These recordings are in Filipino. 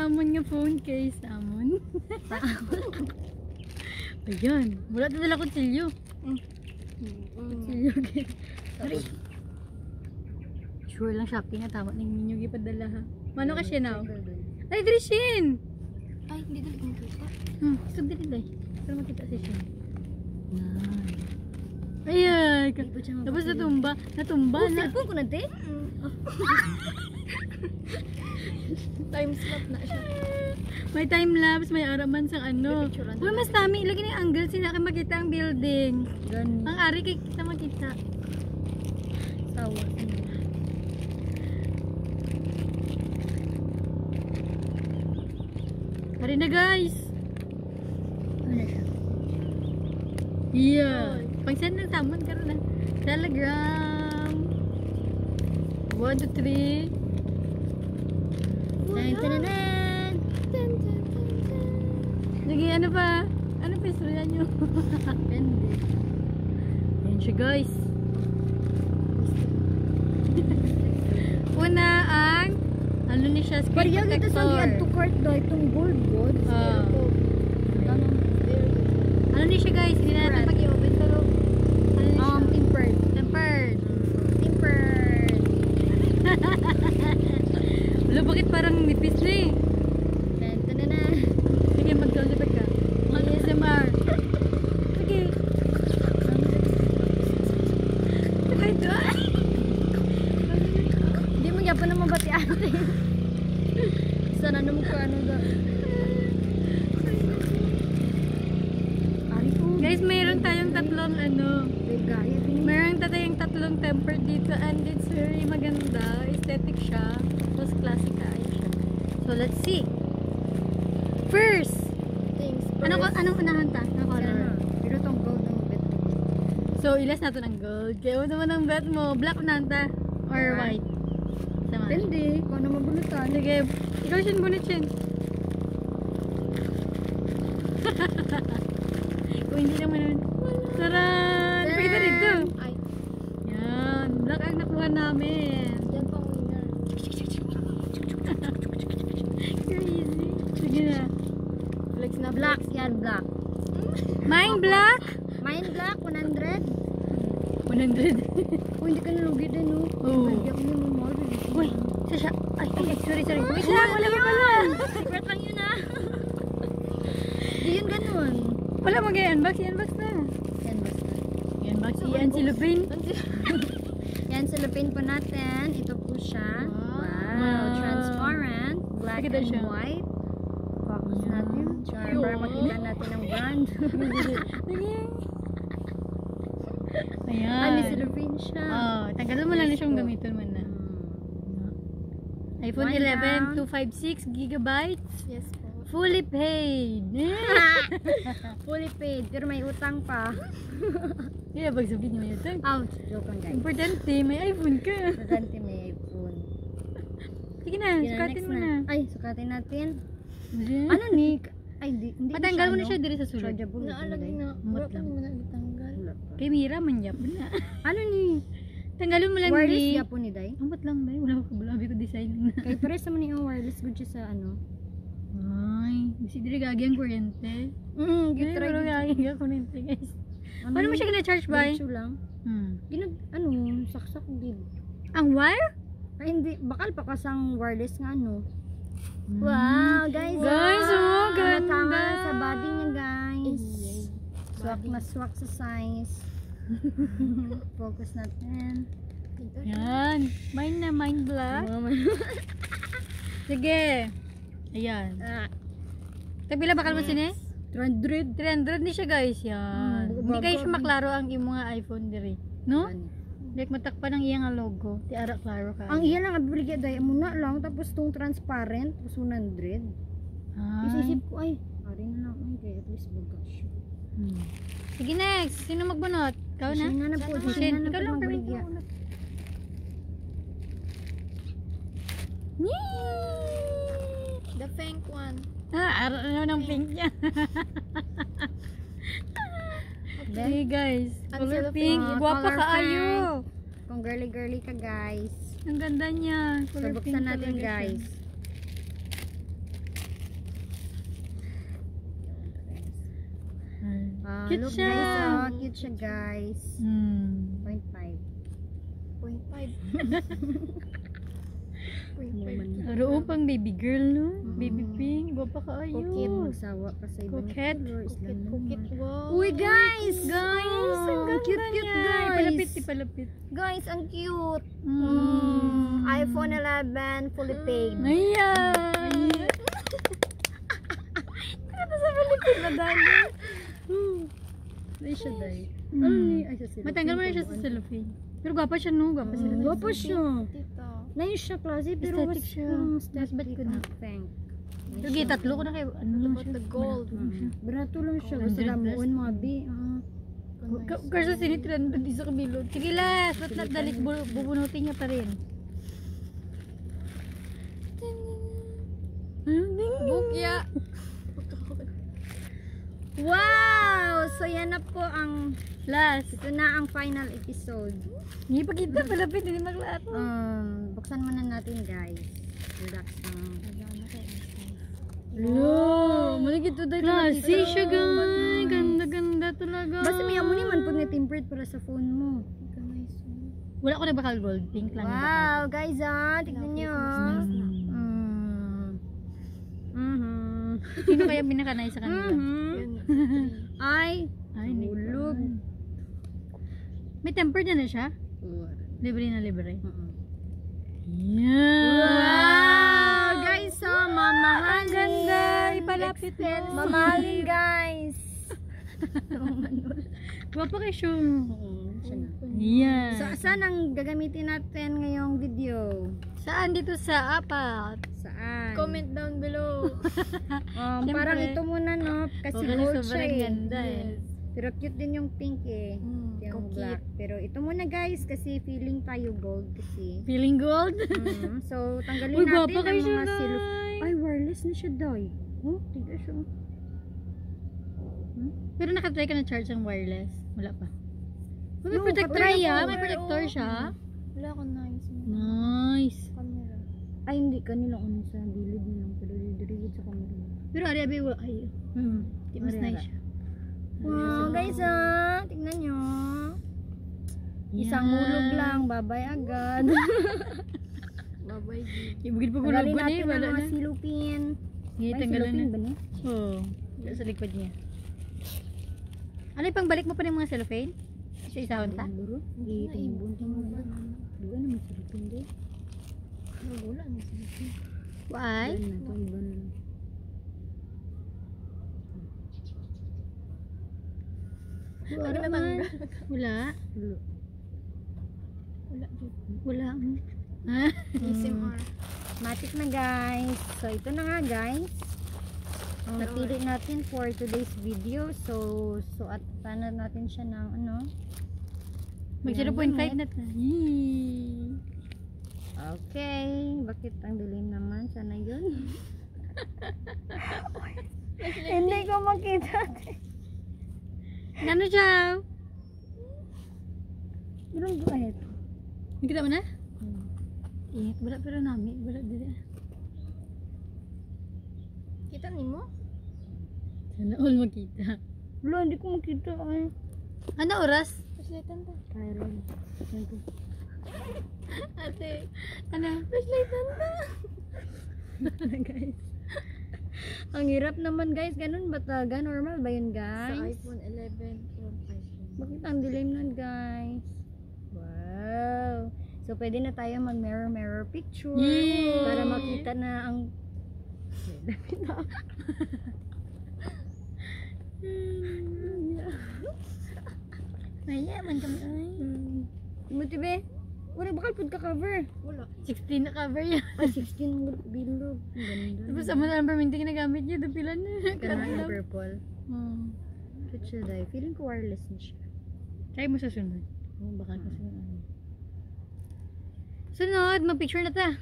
amon nga phone case. Amon. Ayan. Wala na dala kutsilyo. Kutsilyo. Sure lang shopping nga tama ng minyo gipadala ha. Mano ka siya now? Ay, Drishin! Ay, hindi dali kong kita. Isog dali day. Pero makita siya siya. Ayan. Tapos natumba. Natumba na. Cellphone ko na din. Time slot na siya. May time lapse, may araman sa ano. Uy, mas dami. Lagi na yung angle. Sila ka makita ang building. Ang ari kay kita makita. Sawa. Hari na guys. Ano siya? Yeah. Pag-send ng samon ka na. Telegram. 1, 2, 3. Tan-tan-tan. Sige, ano pa? Ano pa istorya nyo? Hindi. Ayan siya guys. Una ang ano ni siya, screen Pariyag ito sa add to cart daw itong gold good. Ano ni siya guys? Hindi na natin pag-i-open pero ano ni siya? Tempered. Tempered. Tempered. Wala, bakit parang nipis na eh? Tan-tan-tan. Sige, mag-soundeffect ka. ASMR. Sige. Saka ito. Hindi mo gyapon na mabati ate. Sana naman ko ano daw. Guys, mayroon tayong tatlong ano. Mayroon tayong tatlong tempered dito and it's very maganda. Aesthetic siya. Tapos classic kayo siya. So, let's see. First! Anong unahan ta? Anong color? Pero itong gold ang bet. So, ilas natin ang gold. Kaya ano naman ang bet mo? Black unahan ta? Or white? Sama. Hindi. Kung ano mabunutan. Sige. Ikaw siya bunot siya. Kung hindi naman naman. Taran! Pwede rito. Ay. Yan. Black ang nakuha namin. Yan pang winner. Crazy. Sige na. Flex na black. Yan black. Mine black? Mine black. 100. 100. Kung hindi ka nalugi din no. Oo. Hindi ako ni Momor. Uy, siya. Ay, sorry. Wait lang, wala pa pala. Secret lang yun ah. Hindi yun ganun. Wala mag-i-unbox. I-unbox na. Yan basta. I-unbox. Iyan si Lupin. Yan silupin po natin. Ito po siya. Wow. Transparent. Black Nakita and siya. white. Focus natin. Para makita natin ang brand. Sige. Ayan. Ay, may silupin siya. Tanggalin mo lang na siyang gamitin mo na. iPhone One 11 down. 256 gigabytes. Yes po. Fully paid. Fully paid. Pero may utang pa. Yeah, pag sabihin niyo ito. Ouch. Joke lang guys. Importante, may iPhone ka. Importante may iPhone. Sige na, Sige sukatin next mo na. Ay, sukatin natin. Ano? Ano ni? Ay, hindi Patanggal mo na siya diri sa sulod. Chargeable. Naalagay na. Umot lang. mo na itanggal. Kay Mira, manyap na. Ano ni? Tanggalin mo lang Wireless di. yapon ni Day? Amot lang dahil wala ko kabulabi ko design na. Kaya pares naman yung wireless good siya sa ano. Ay, bisi diri gagi ang kuryente. Gitry. Pero gagi ang kuryente guys. Paano mo siya gina-charge by? Diretso lang. Ano, saksak din. Ang wire? Ay, hindi. Bakal pa kasang wireless nga ano. Wow, guys. Guys, oh, ganda. Tama sa body niya, guys. Swak na swak sa size. Focus natin. Yan. Mine na, mine black. Sige. Ayan. Tagpila bakal mo sini? 300. 300 ni siya guys. Yan. Hindi kayo siya maklaro ang imo nga iPhone diri. No? Like matakpan ang iyang logo. Ti ara klaro ka. Ang iya lang abrigya day muna lang tapos tong transparent tapos 100. Isisip ko ay, ari na lang ay kaya at least bagas. Sige next. Sino magbunot? Ikaw na? Sino na po? Shin. Sino na Ikaw po lang magbaligya? The pink one. Ano ng pink niya? Okay guys. Color pink. Guwapa ka ayo. Kung girly ka guys. Ang ganda niya. So Color pink buksan natin talaga siya. guys. Cute Look siya. guys, cute siya guys. 0.5. 0.5. Aro pang baby girl, no? Baby pink. Gwapa ka Cute, ayo. magsawa pa sa ibang Coquette. colors lang Cookie. naman. Wow. Uy guys! Guys, ang ganda cute niya. guys! Ipalapit, ipalapit. Guys, ang cute! Mm. iPhone 11 fully paid. Ayan! Kata sa palipid na dali. Ay siya dahil. Ay siya sila. Matanggal mo na siya sa cellophane. Pero gwapa siya, no? Gwapa sila. Gwapa siya. Tita. Nice siya klase pero Aesthetic siya. Mas bet ko na. Thank. Sige, tatlo ko na kayo. Ano lang About siya? the gold. Barato lang siya. 100 Gusto lang plus. moon mga bi. Kasi sinitran doon di sa kabilog. Sige last, but not dalik, bubunutin niya pa rin. Bukya. Wow! So yan na po ang Last. ito na ang final episode. Hindi pa kita palapit, hindi maglaat. Buksan muna natin guys. Relax lang. Hello! Maligid to dahil classy siya guys. Ganda-ganda talaga. Basta may amo ni man po na tempered para sa phone mo. Wala ko na bakal gold. Pink lang. yung bakal. Wow, guys tignan nyo. Sino kaya binakanay sa kanila? Ay, Ay, hindi ko hulog. alam. May tempered na siya? Libre na libre. Yeah! Wow! Guys, mamahalin. Ang ganda! Ipalapit mo. Mamahalin, guys. Gwapa kay siya. Yeah. So, saan ang gagamitin natin ngayong video? Saan dito sa apat? Saan? Comment down below. Siyempre. Parang ito muna, no? Kasi Okay, gold siya sobrang eh. ganda eh. Pero cute din yung pink eh. Yung black. Pero ito muna guys, kasi feeling tayo gold kasi. Feeling gold? So, tanggalin Uy, natin gwapa ang kay siya, mga silver. Day. Ay, wireless na siya, Day. Oh, tignan siya. Pero nakatry ka na charge ang wireless? Wala pa. Oh, may No, protector patry siya. ako. May protector siya. Wala akong nice. Nice. Camera. Ay, hindi. Kanila ano sa gilid nilang. Pero dito sa camera. Pero ari-abi, ay. Di mas Ari-ara. nice siya. Wow, guys tignan nyo. Isang Yan. hulog lang. Babay agad. Bye-bye. Ibugid pa Tanggalin gulog natin ni. Wala ang mga na. silupin. Hindi, Ay, tanggalan silupin na. ba niya? Oo. Sa likod niya. Ano yung pangbalik mo pa ng mga cellophane? Sa isahon ta? Buro? Itimbuntin mo ba? Diba naman silupin din? Wala na sila. Why? Yan na, ito iba na. Wala naman. Wala. Hulo. Wala dito. Wala. Ha? ASMR. Matik na guys. So ito na nga guys. Ang napili natin for today's video. So at paano natin siya ng ano? Mag 0.5 na ta. Yee. Okay. Bakit ang dilim naman? Sana yun. Hindi ko makita. Ano siya? Ilang buhay ito? Nakita mo na? Ingat. Wala pero namin. Wala dito. Kita ni mo? Sana all makita. Wala, hindi ko makita. Ay. Ano oras? Flashlightan ta. Tyron. Ate. Ano? Flashlightan ta. Guys. Ang hirap naman guys. Ganun ba talaga? Normal ba yun Sa guys? iPhone 11 from iPhone. Bakit ang dilim nun guys? Wow. So pwede na tayo mag mirror picture. Yay! Para makita na ang Mayaman kami. Ay. Motive. Wala bakal pud ka cover. Wala. 16 na cover yan. Ay 16 bilog. Ganda. Tapos sa mga number minti ginagamit niya. Dupilan na. Kana ang purple. Hmm. Cute siya dahil. Feeling ko wireless na siya. Try mo sa sunod. Baka kasi sunod, mag-picture na ta.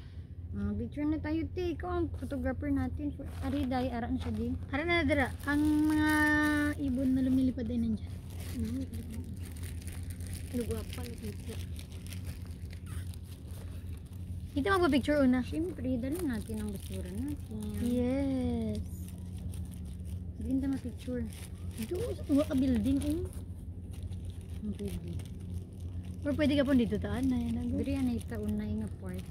Picture na tayo te. Ikaw ang photographer natin. Ari dahil ara na siya din. Harap na dira. Ang mga ibon na lumilipad ay nandiyan. Nagwapa na dito. Dito magpa-picture una. Siyempre, dali natin ang basura natin. Yes. Hindi na picture. Ito, sa tunga ka building eh. Ang pwede. Or pwede ka po dito taan na yan. Diri yan ay taon na nga part.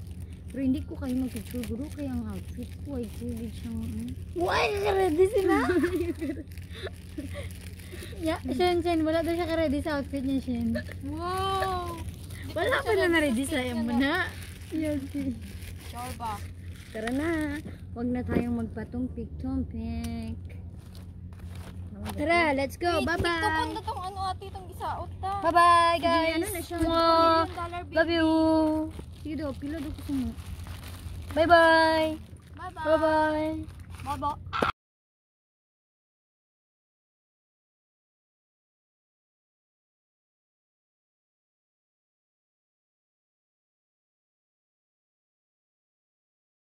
Pero hindi ko kayo mag-picture guro kaya ang outfit ko ay silid siyang Why ka ready sila? Ya, Shen, wala daw siya ka-ready sa outfit niya, Shen. Wow! Wala pa na na-ready sa iyo mo na. Yan, si. Sure ba? Tara na. Huwag na tayong magpatumpik-tumpik. Tara, let's go. Ito Bye-bye. na tong ano ate, itong isaot ta. Bye-bye, Hindi, guys. ano na siya, Mwah. $1 bill. Love you. Sige daw, pila daw ko sa mo. Bye-bye. Bye-bye. Bye-bye. Baba.